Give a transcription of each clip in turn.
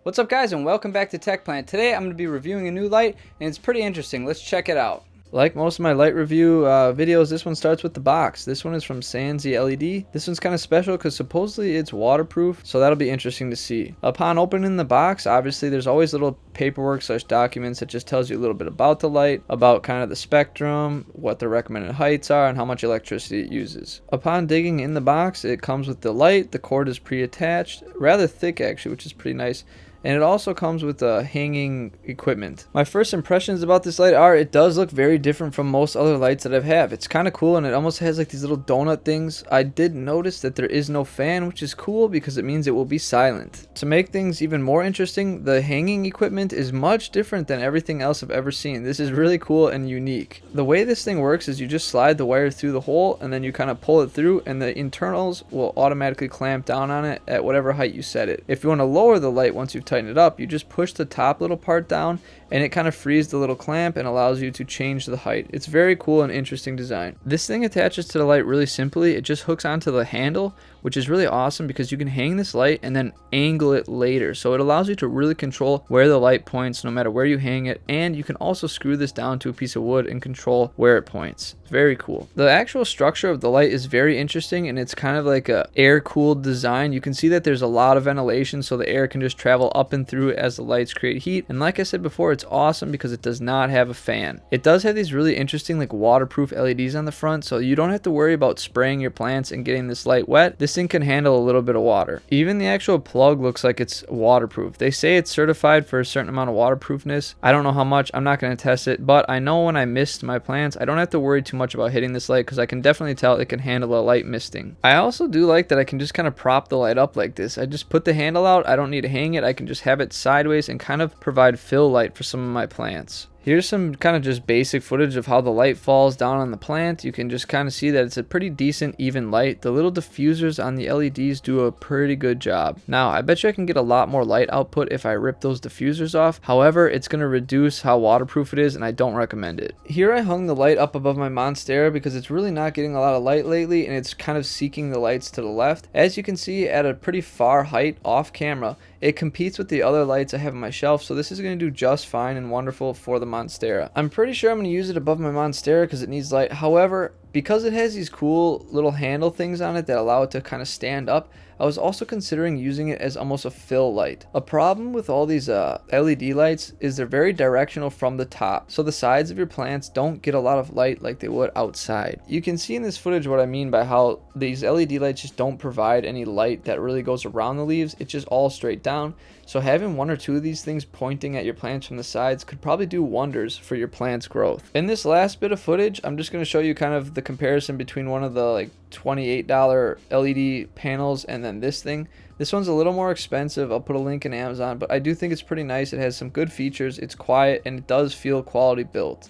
What's up guys, and welcome back to Tech Plant. Today I'm going to be reviewing a new light and it's pretty interesting. Let's check it out. Like most of my light review videos, this one starts with the box. This one is from Sansi LED. This one's kind of special because supposedly it's waterproof, so that'll be interesting to see. Upon opening the box, obviously there's always little paperwork / documents that just tells you a little bit about the light, about kind of the spectrum, what the recommended heights are, and how much electricity it uses. Upon digging in the box, it comes with the light. The cord is pre-attached, rather thick actually, which is pretty nice. And it also comes with hanging equipment. My first impressions about this light are it does look very different from most other lights that I've had. It's kind of cool, and it almost has like these little donut things. I did notice that there is no fan, which is cool because it means it will be silent. To make things even more interesting, the hanging equipment is much different than everything else I've ever seen. This is really cool and unique. The way this thing works is you just slide the wire through the hole and then you kind of pull it through, and the internals will automatically clamp down on it at whatever height you set it. If you want to lower the light once you've tighten it up, you just push the top little part down and it kind of frees the little clamp and allows you to change the height. It's very cool and interesting design. This thing attaches to the light really simply. It just hooks onto the handle, which is really awesome because you can hang this light and then angle it later. So it allows you to really control where the light points no matter where you hang it, and you can also screw this down to a piece of wood and control where it points. Very cool. The actual structure of the light is very interesting, and it's kind of like a air-cooled design. You can see that there's a lot of ventilation, so the air can just travel up and through it as the lights create heat. And like I said before, it's awesome because it does not have a fan. It does have these really interesting like waterproof LEDs on the front, so you don't have to worry about spraying your plants and getting this light wet. This thing can handle a little bit of water. Even the actual plug looks like it's waterproof. They say it's certified for a certain amount of waterproofness. I don't know how much. I'm not going to test it, but I know when I mist my plants, I don't have to worry too much about hitting this light because I can definitely tell it can handle a light misting. I also do like that I can just kind of prop the light up like this. I just put the handle out. I don't need to hang it. I can just have it sideways and kind of provide fill light for some of my plants. Here's some kind of just basic footage of how the light falls down on the plant. You can just kind of see that it's a pretty decent even light. The little diffusers on the LEDs do a pretty good job. Now, I bet you I can get a lot more light output if I rip those diffusers off. However, it's going to reduce how waterproof it is, and I don't recommend it. Here I hung the light up above my monstera because it's really not getting a lot of light lately, and it's kind of seeking the lights to the left. As you can see, at a pretty far height off camera, it competes with the other lights I have on my shelf, so this is going to do just fine and wonderful for the monstera. I'm pretty sure I'm going to use it above my monstera because it needs light. However, because it has these cool little handle things on it that allow it to kind of stand up, I was also considering using it as almost a fill light. A problem with all these LED lights is they're very directional from the top, so the sides of your plants don't get a lot of light like they would outside. You can see in this footage what I mean by how these LED lights just don't provide any light that really goes around the leaves. It's just all straight down. So having one or two of these things pointing at your plants from the sides could probably do wonders for your plant's growth. In this last bit of footage, I'm just going to show you kind of the comparison between one of the like $28 LED panels and then this thing. This one's a little more expensive. I'll put a link in Amazon, but I do think it's pretty nice. It has some good features. It's quiet and it does feel quality built.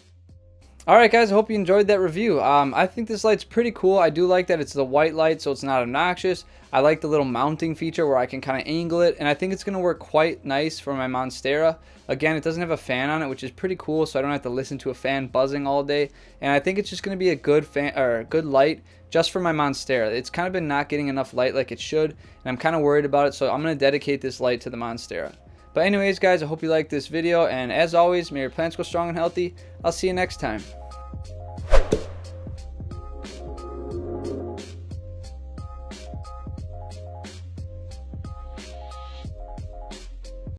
Alright guys, I hope you enjoyed that review. I think this light's pretty cool. I do like that it's the white light, so it's not obnoxious. I like the little mounting feature where I can kind of angle it, and I think it's going to work quite nice for my monstera. Again, it doesn't have a fan on it, which is pretty cool, so I don't have to listen to a fan buzzing all day. And I think it's just going to be a good fan or good light just for my monstera. It's kind of been not getting enough light like it should, and I'm kind of worried about it, so I'm going to dedicate this light to the monstera. But anyways guys, I hope you liked this video, and as always, may your plants go strong and healthy. I'll see you next time.